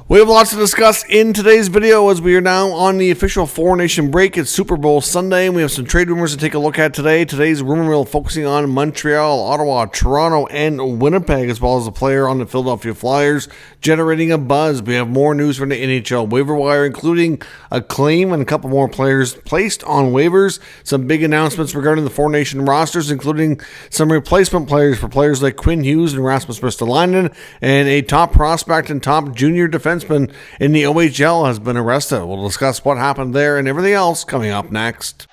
We have lots to discuss in today's video as we are now on the official Four Nation break. It's Super Bowl Sunday, and we have some trade rumors to take a look at today. Today's rumor mill focusing on Montreal, Ottawa, Toronto, and Winnipeg, as well as a player on the Philadelphia Flyers, generating a buzz. We have more news from the NHL waiver wire, including a claim and a couple more players placed on waivers. Some big announcements regarding the Four Nation rosters, including some replacement players for players like Quinn Hughes and Rasmus Ristolainen, and a top prospect and top junior defenseman in the OHL has been arrested. We'll discuss what happened there and everything else coming up next.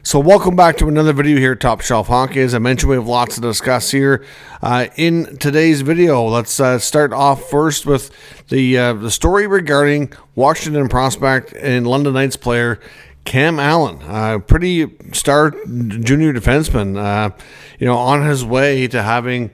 So welcome back to another video here at Top Shelf Hockey. As I mentioned, we have lots to discuss here in today's video. Let's start off first with the story regarding Washington prospect and London Knights player Cam Allen, pretty star junior defenseman, on his way to having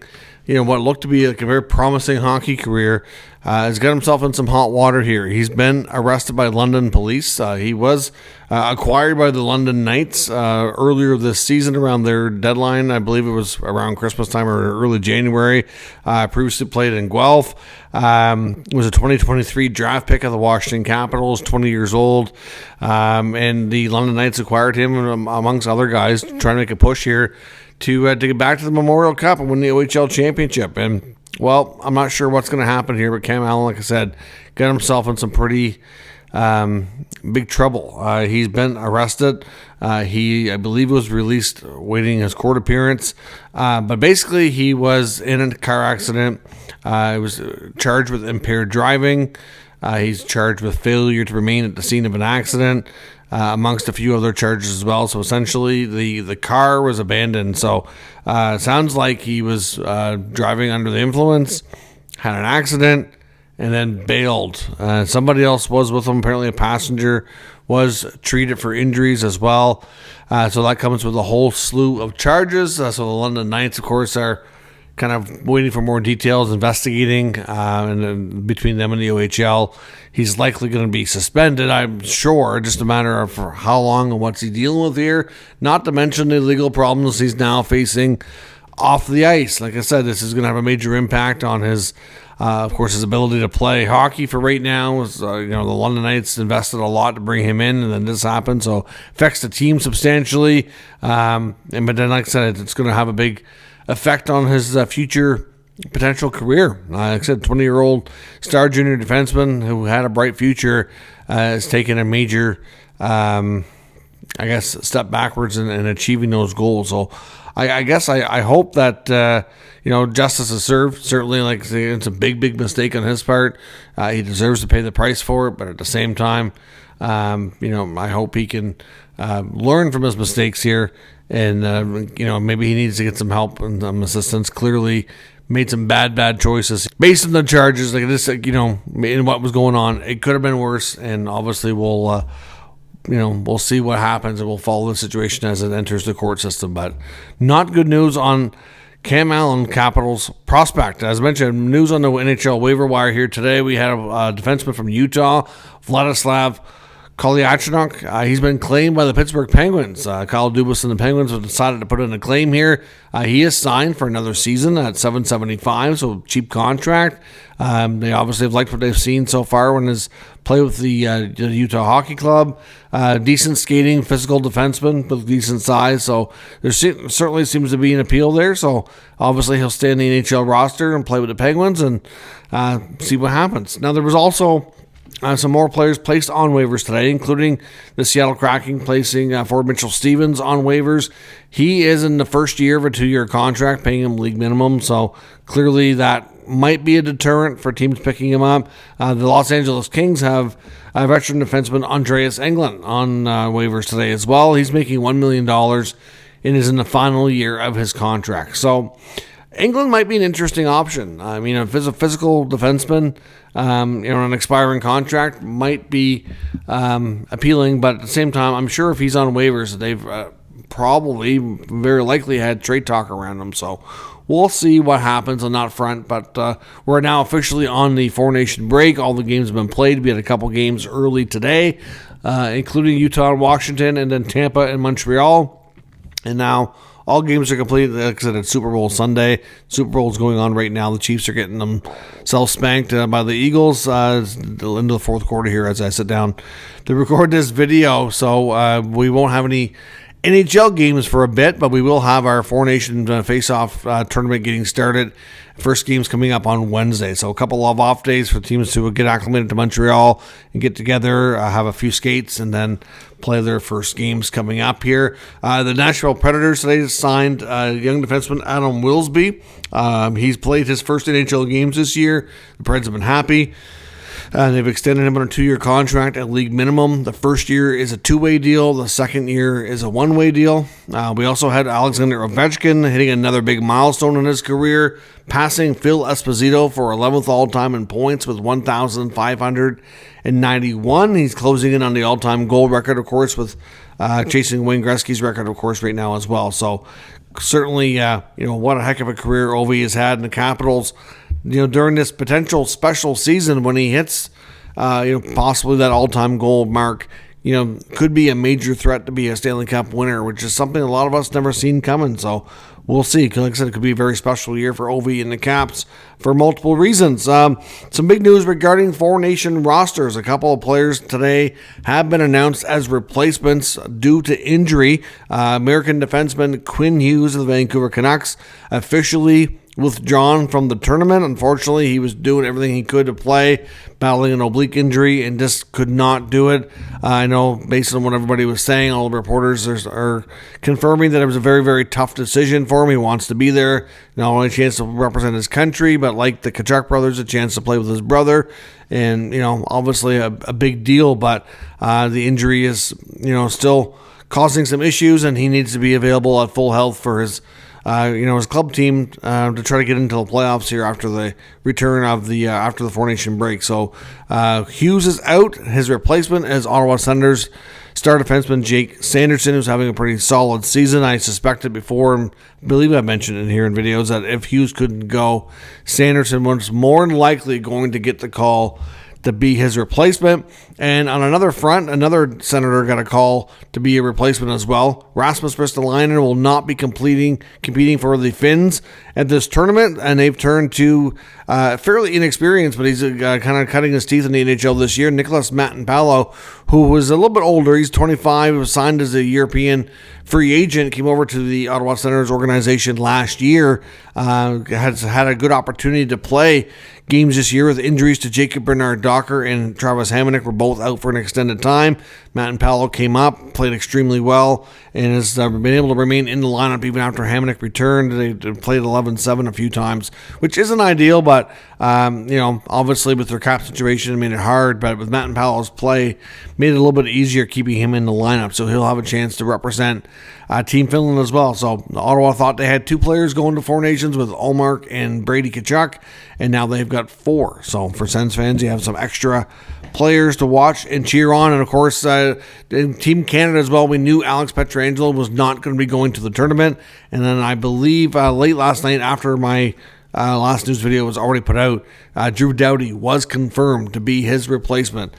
what looked to be like a very promising hockey career. Has got himself in some hot water here. He's been arrested by London police. He was acquired by the London Knights earlier this season around their deadline. I believe it was around Christmas time or early January. Previously played in Guelph. Was a 2023 draft pick of the Washington Capitals, 20 years old. And the London Knights acquired him amongst other guys, trying to make a push here to get back to the Memorial Cup and win the OHL championship. And, well, I'm not sure what's going to happen here, but Cam Allen, like I said, got himself in some pretty big trouble. He's been arrested. He, I believe, was released waiting his court appearance. But basically, he was in a car accident. He was charged with impaired driving. He's charged with failure to remain at the scene of an accident, amongst a few other charges as well. So essentially, the car was abandoned. So it sounds like he was driving under the influence, had an accident, and then bailed. Somebody else was with him. Apparently a passenger was treated for injuries as well. So that comes with a whole slew of charges. So the London Knights, of course, are kind of waiting for more details, investigating, and between them and the OHL, he's likely going to be suspended, I'm sure, just a matter of for how long and what's he dealing with here, not to mention the legal problems he's now facing off the ice. Like I said, this is going to have a major impact on his, of course, his ability to play hockey for right now. The London Knights invested a lot to bring him in, and then this happened, so affects the team substantially. But then, like I said, it's going to have a big effect on his future potential career. Like I said, 20-year-old star junior defenseman who had a bright future has taken a major, step backwards in achieving those goals. So I hope that justice is served. Certainly, like I say, it's a big mistake on his part. He deserves to pay the price for it, but at the same time, I hope he can learn from his mistakes here. And, maybe he needs to get some help and some assistance. Clearly made some bad choices based on the charges. Like this, in what was going on, it could have been worse. And obviously we'll see what happens, and we'll follow the situation as it enters the court system. But not good news on Cam Allen, Capitals prospect. As mentioned, news on the NHL waiver wire here today. We had a defenseman from Utah, Vladislav Kolyachonok. He's been claimed by the Pittsburgh Penguins. Kyle Dubas and the Penguins have decided to put in a claim here. He is signed for another season at $775, so cheap contract. They obviously have liked what they've seen so far when he's played with the Utah Hockey Club. Decent skating, physical defenseman with decent size, so there certainly seems to be an appeal there. So obviously he'll stay in the NHL roster and play with the Penguins and see what happens. Now there was also some more players placed on waivers today, including the Seattle Kraken placing Ford Mitchell Stevens on waivers. He is in the first year of a 2-year contract, paying him league minimum, so clearly that might be a deterrent for teams picking him up. The Los Angeles Kings have veteran defenseman Andreas Englund on waivers today as well. He's making $1 million and is in the final year of his contract. So England might be an interesting option. I mean, if it's a physical defenseman, an expiring contract might be appealing, but at the same time, I'm sure if he's on waivers, they've probably very likely had trade talk around him. So we'll see what happens on that front. But we're now officially on the Four Nation break. All the games have been played. We had a couple games early today, including Utah and Washington, and then Tampa and Montreal. And now all games are complete. Like I said, it's Super Bowl Sunday. Super Bowl's going on right now. The Chiefs are getting themselves spanked by the Eagles into the fourth quarter here as I sit down to record this video. So we won't have any NHL games for a bit, but we will have our Four Nation face-off tournament getting started. First game's coming up on Wednesday, so a couple of off days for teams to get acclimated to Montreal and get together, have a few skates, and then play their first games coming up here. The Nashville Predators today signed young defenseman Adam Wilsby. He's played his first NHL games this year. The Preds have been happy. They've extended him on a 2-year contract at league minimum. The first year is a 2-way deal. The second year is a 1-way deal. We also had Alexander Ovechkin hitting another big milestone in his career, passing Phil Esposito for 11th all-time in points with 1,591. He's closing in on the all-time goal record, of course, with chasing Wayne Gretzky's record, of course, right now as well. So certainly, what a heck of a career Ovi has had in the Capitals. During this potential special season when he hits, possibly that all-time goal mark, could be a major threat to be a Stanley Cup winner, which is something a lot of us never seen coming. So we'll see. Like I said, it could be a very special year for Ovi and the Caps for multiple reasons. Some big news regarding Four Nation rosters. A couple of players today have been announced as replacements due to injury. American defenseman Quinn Hughes of the Vancouver Canucks officially withdrawn from the tournament. Unfortunately, he was doing everything he could to play, battling an oblique injury, and just could not do it. I know, based on what everybody was saying, all the reporters are confirming that it was a very, very tough decision for him. He wants to be there, not only a chance to represent his country, but like the Tkachuk brothers, a chance to play with his brother, and obviously a big deal. But the injury is still causing some issues, and he needs to be available at full health for his club team to try to get into the playoffs here after the return of after the Four Nation break. So Hughes is out. His replacement is Ottawa Senators star defenseman Jake Sanderson, who's having a pretty solid season. I suspected before, and I believe I mentioned it here in videos, that if Hughes couldn't go, Sanderson was more than likely going to get the call to be his replacement. And on another front, another Senator got a call to be a replacement as well. Rasmus Ristolainen will not be competing for the Finns at this tournament, and they've turned to fairly inexperienced, but he's kind of cutting his teeth in the NHL this year, Nicholas Matinpalo, who was a little bit older. He's 25, was signed as a European free agent, came over to the Ottawa Senators organization last year, has had a good opportunity to play games this year with injuries to Jacob Bernard-Docker and Travis Hamonic were both out for an extended time. Matinpalo came up, played extremely well, and has been able to remain in the lineup even after Hamonic returned. They played 11-7 a few times, which isn't ideal, but obviously with their cap situation, it made it hard. But with Matinpalo's play, made it a little bit easier keeping him in the lineup, so he'll have a chance to represent Team Finland as well. So Ottawa thought they had 2 players going to Four Nations with Ullmark and Brady Tkachuk, and now they've got 4. So for Sens fans, you have some extra players to watch and cheer on. And of course, in Team Canada as well, we knew Alex Pietrangelo was not going to be going to the tournament. And then I believe late last night, after my last news video was already put out, Drew Doughty was confirmed to be his replacement.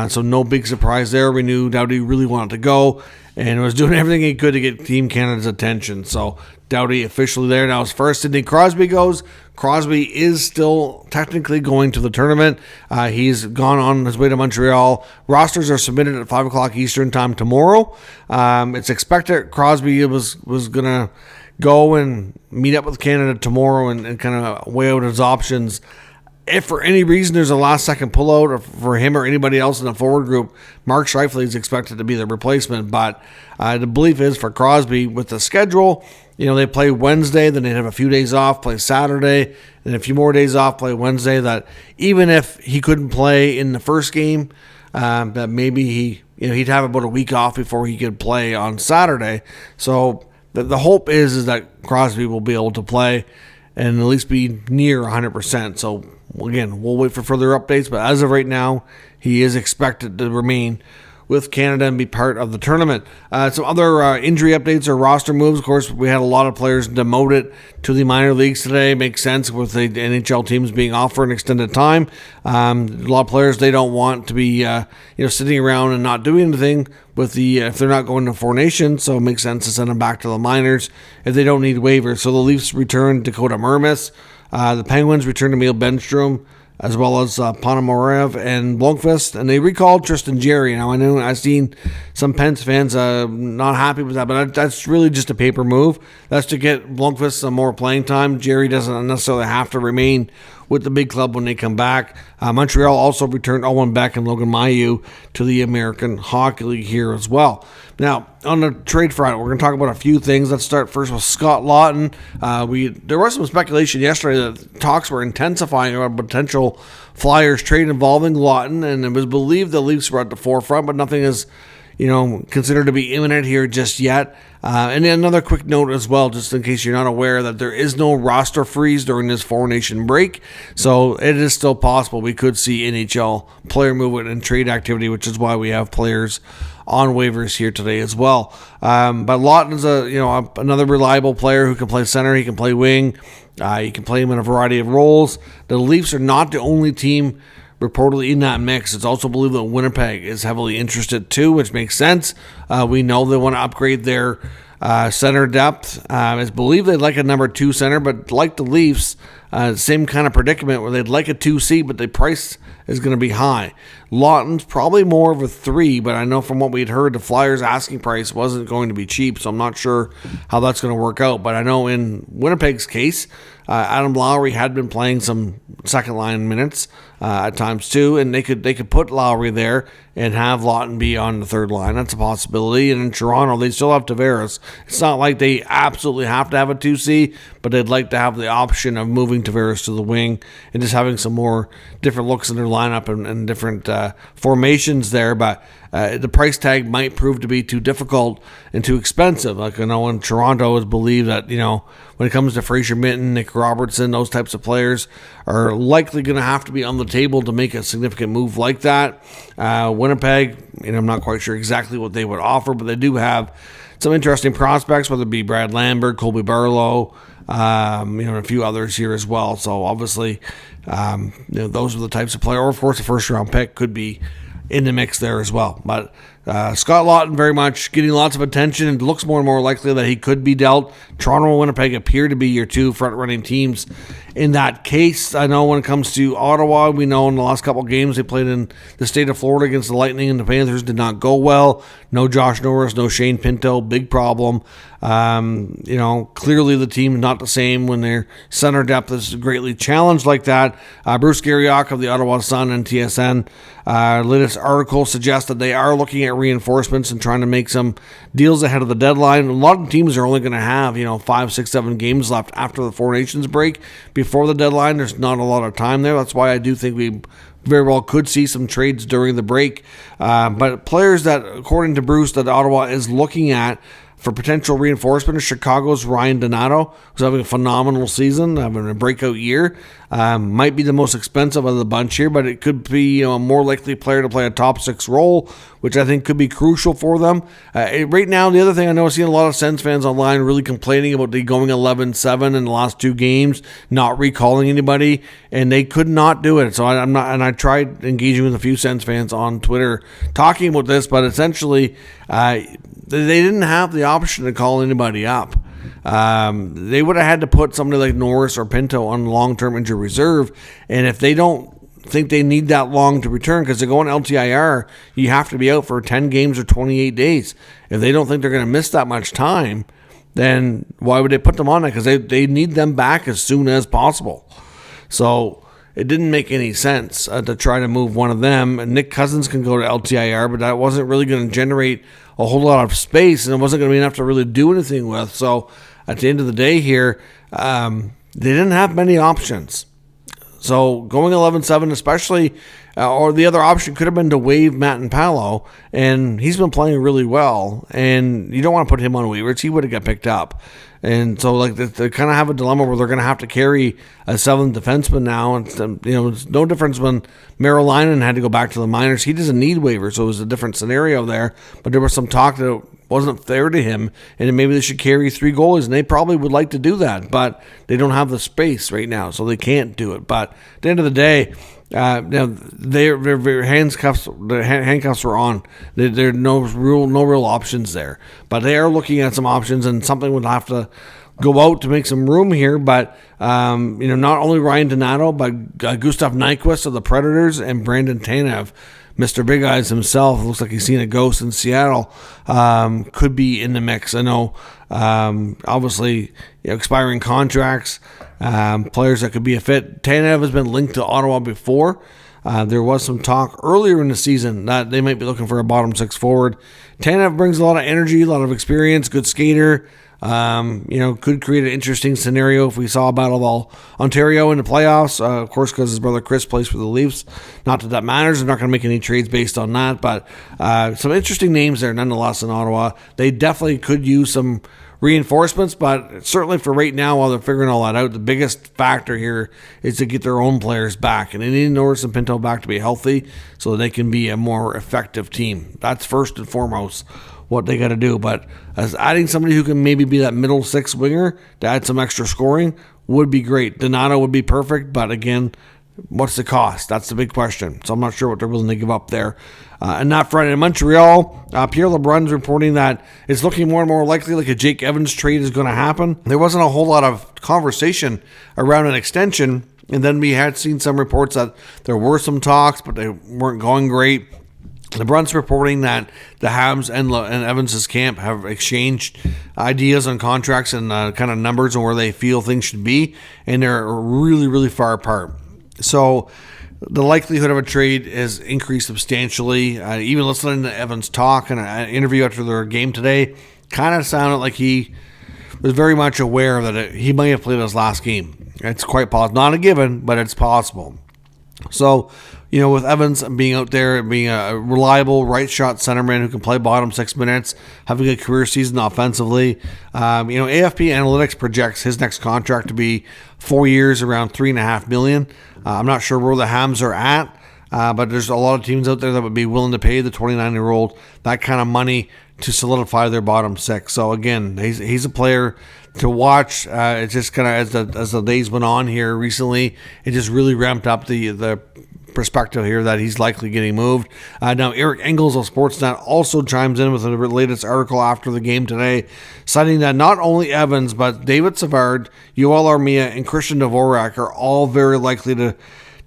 So no big surprise there. We knew Doughty really wanted to go and was doing everything he could to get Team Canada's attention. So Doughty officially there. Now as far as Sidney Crosby goes, Crosby is still technically going to the tournament. He's gone on his way to Montreal. Rosters are submitted at 5 o'clock Eastern time tomorrow. It's expected Crosby was going to go and meet up with Canada tomorrow and kind of weigh out his options. If for any reason there's a last-second pullout for him or anybody else in the forward group, Mark Scheifele is expected to be the replacement. But the belief is for Crosby, with the schedule, they play Wednesday, then they have a few days off, play Saturday, and a few more days off, play Wednesday, that even if he couldn't play in the first game, that maybe he'd have about a week off before he could play on Saturday. So the hope is that Crosby will be able to play and at least be near 100%. So again, we'll wait for further updates, but as of right now, he is expected to remain with Canada and be part of the tournament. Some other injury updates or roster moves. Of course, we had a lot of players demoted to the minor leagues today. Makes sense with the NHL teams being off for an extended time. A lot of players, they don't want to be sitting around and not doing anything with if they're not going to Four Nations, so it makes sense to send them back to the minors if they don't need waivers. So the Leafs returned Dakota Mermis. The Penguins returned Emil Benstrom, as well as Ponomarev and Blomqvist, and they recalled Tristan Jarry. Now, I know I've seen some Pens fans not happy with that, but that's really just a paper move. That's to get Blomqvist some more playing time. Jarry doesn't necessarily have to remain with the big club when they come back. Montreal also returned Owen Beck and Logan Mailloux to the American Hockey League here as well. Now, on the trade front, we're going to talk about a few things. Let's start first with Scott Laughton. There was some speculation yesterday that talks were intensifying about a potential Flyers trade involving Laughton, and it was believed the Leafs were at the forefront, but nothing is considered to be imminent here just yet. And then another quick note as well, just in case you're not aware, that there is no roster freeze during this Four Nation break. So it is still possible we could see NHL player movement and trade activity, which is why we have players on waivers here today as well. But Laughton's another reliable player who can play center. He can play wing. You can play him in a variety of roles. The Leafs are not the only team reportedly in that mix. It's also believed that Winnipeg is heavily interested too, which makes sense. We know they want to upgrade their center depth. It's believed they'd like a number 2 center, but like the Leafs, same kind of predicament where they'd like a 2C, but the price is going to be high. Laughton's probably more of a 3, but I know from what we'd heard, the Flyers' asking price wasn't going to be cheap, so I'm not sure how that's going to work out. But I know in Winnipeg's case, Adam Lowry had been playing some second line minutes at times too, and they could put Lowry there and have Laughton be on the third line. That's a possibility. And in Toronto, they still have Tavares. It's not like they absolutely have to have a 2C, but they'd like to have the option of moving Tavares to the wing and just having some more different looks in their lineup and different formations there. But the price tag might prove to be too difficult and too expensive. Like I know in Toronto, it's believed that when it comes to Fraser Minton, Nick Robertson, those types of players are likely going to have to be on the table to make a significant move like that. Winnipeg, I'm not quite sure exactly what they would offer, but they do have some interesting prospects, whether it be Brad Lambert, Colby Barlow, and a few others here as well. So obviously, those are the types of player, or of course, a first-round pick could be in the mix there as well. But Scott Laughton very much getting lots of attention, and it looks more and more likely that he could be dealt. Toronto and Winnipeg appear to be your two front-running teams in that case. I know when it comes to Ottawa, we know in the last couple of games they played in the state of Florida against the Lightning and the Panthers did not go well. No Josh Norris, no Shane Pinto, big problem. Clearly the team not the same when their center depth is greatly challenged like that. Bruce Garriock of the Ottawa Sun and TSN latest article suggests that they are looking at reinforcements and trying to make some deals ahead of the deadline. A lot of teams are only going to have 5, 6, 7 games left after the Four Nations break before the deadline. There's not a lot of time there. That's why I do think we very well could see some trades during the break. But players that, according to Bruce, that Ottawa is looking at for potential reinforcement, Chicago's Ryan Donato, who's having a phenomenal season, having a breakout year. Might be the most expensive of the bunch here, but it could be a more likely player to play a top 6 role, which I think could be crucial for them. Right now, the other thing I know, I've seen a lot of Sens fans online really complaining about the going 11-7 in the last 2 games, not recalling anybody, and they could not do it. So I'm not, and I tried engaging with a few Sens fans on Twitter talking about this, but essentially, they didn't have the option to call anybody up. They would have had to put somebody like Norris or Pinto on long-term injury reserve, and if they don't think they need that long to return, because they're going LTIR, you have to be out for 10 games or 28 days. If they don't think they're going to miss that much time, then why would they put them on it? Because they need them back as soon as possible. So it didn't make any sense to try to move one of them. And Nick Cousins can go to LTIR, but that wasn't really going to generate a whole lot of space, and it wasn't going to be enough to really do anything with. So at the end of the day here, they didn't have many options. So going 11-7, especially, or the other option could have been to waive Matt Palo, and he's been playing really well, and you don't want to put him on waivers. He would have got picked up. And so, like, they kind of have a dilemma where they're going to have to carry a seventh defenseman now. And, it's no difference when Muriel had to go back to the minors. He doesn't need waivers, so it was a different scenario there. But there was some talk that it wasn't fair to him, and maybe they should carry 3 goalies, and they probably would like to do that, but they don't have the space right now, so they can't do it. But at the end of the day, their handcuffs were on. There are no real options there, but they are looking at some options, and something would have to go out to make some room here. But not only Ryan Donato, but Gustav Nyquist of the Predators and Brandon Tanev, Mr. Big Eyes himself, looks like he's seen a ghost in Seattle, could be in the mix. I know, obviously, expiring contracts, players that could be a fit. Tanev has been linked to Ottawa before. There was some talk earlier in the season that they might be looking for a bottom 6 forward. Tanev brings a lot of energy, a lot of experience, good skater. Could create an interesting scenario if we saw a Battle of Ontario in the playoffs. Of course, because his brother Chris plays for the Leafs. Not that matters. They're not going to make any trades based on that. But some interesting names there, nonetheless, in Ottawa. They definitely could use some reinforcements, but certainly for right now, while they're figuring all that out, the biggest factor here is to get their own players back. And they need Norris and Pinto back to be healthy so that they can be a more effective team. That's first and foremost what they got to do. But as adding somebody who can maybe be that middle 6 winger to add some extra scoring would be great. Donato would be perfect, but again, what's the cost? That's the big question. So I'm not sure what they're willing to give up there. And that front in Montreal, Pierre LeBrun's reporting that it's looking more and more likely like a Jake Evans trade is going to happen. There wasn't a whole lot of conversation around an extension, and then we had seen some reports that there were some talks, but they weren't going great. LeBrun's reporting that the Habs and Evans' camp have exchanged ideas on contracts and kind of numbers on where they feel things should be, and they're really, really far apart. So the likelihood of a trade is increased substantially. Even listening to Evans talk in an interview after their game today, kind of sounded like he was very much aware that he might have played his last game. It's quite possible. Not a given, but it's possible. So, with Evans being out there, being a reliable right shot centerman who can play bottom 6 minutes, having a career season offensively, AFP Analytics projects his next contract to be 4 years, around $3.5 million. I'm not sure where the Habs are at, but there's a lot of teams out there that would be willing to pay the 29-year-old that kind of money to solidify their bottom 6. So again, he's a player to watch. It's just kind of as the days went on here recently, it just really ramped up the perspective here that he's likely getting moved. Now, Eric Engels of Sportsnet also chimes in with the latest article after the game today, citing that not only Evans, but David Savard, Yoel Armia, and Christian Dvorak are all very likely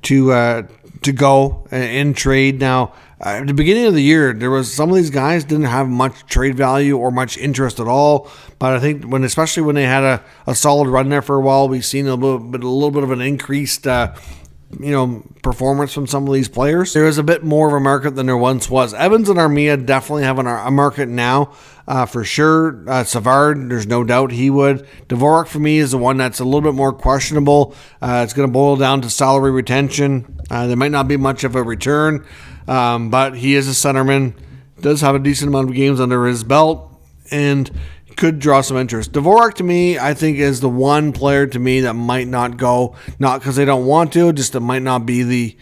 to go in trade. Now, at the beginning of the year, there was some of these guys didn't have much trade value or much interest at all. But I think especially when they had a solid run there for a while, we've seen a little bit of an increased performance from some of these players. There is a bit more of a market than there once was. Evans and Armia definitely have a market now, for sure. Savard, there's no doubt he would. Dvorak, for me, is the one that's a little bit more questionable. It's going to boil down to salary retention. There might not be much of a return, but he is a centerman, does have a decent amount of games under his belt, and could draw some interest. Dvorak, to me, I think is the one player to me that might not go, not because they don't want to, just it might not be the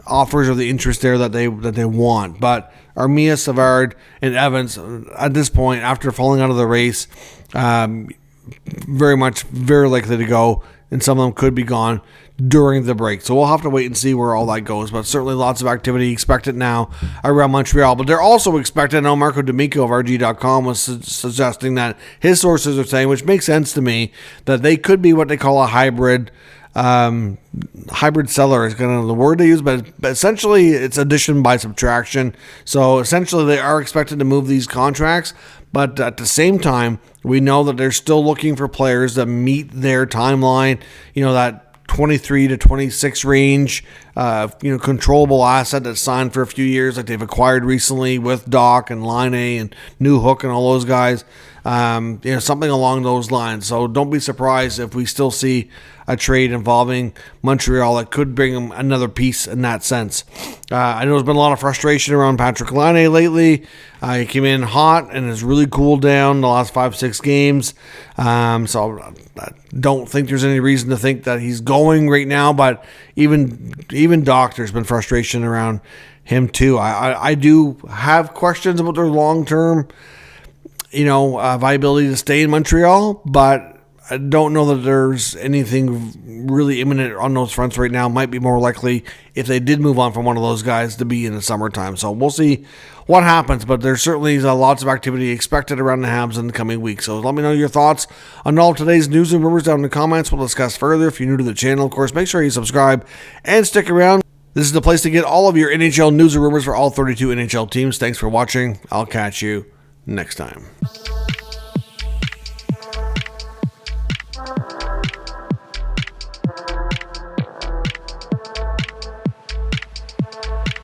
offers or the interest there that they want. But Armia, Savard, and Evans, at this point, after falling out of the race, very likely to go, and some of them could be gone during the break. So we'll have to wait and see where all that goes, but certainly lots of activity expected now around Montreal. But they're also expected, I know Marco D'Amico of RG.com was suggesting that his sources are saying, which makes sense to me, that they could be what they call a hybrid seller is kind of the word they use, but essentially it's addition by subtraction. So essentially they are expected to move these contracts, but at the same time, we know that they're still looking for players that meet their timeline, that 23 to 26 range, controllable asset that's signed for a few years, like they've acquired recently with Doc and Line A and New Hook and all those guys. something along those lines. So don't be surprised if we still see a trade involving Montreal that could bring him another piece in that sense. I know there's been a lot of frustration around Patrik Laine lately. He came in hot and has really cooled down the last 5-6 games. So I don't think there's any reason to think that he's going right now, but even Doc, there's been frustration around him too. I do have questions about their long-term viability to stay in Montreal, but I don't know that there's anything really imminent on those fronts right now. Might be more likely if they did move on from one of those guys to be in the summertime. So we'll see what happens, but there's certainly lots of activity expected around the Habs in the coming weeks. So let me know your thoughts on all of today's news and rumors down in the comments. We'll discuss further. If you're new to the channel, of course, make sure you subscribe and stick around. This is the place to get all of your NHL news and rumors for all 32 NHL teams. Thanks for watching. I'll catch you next time.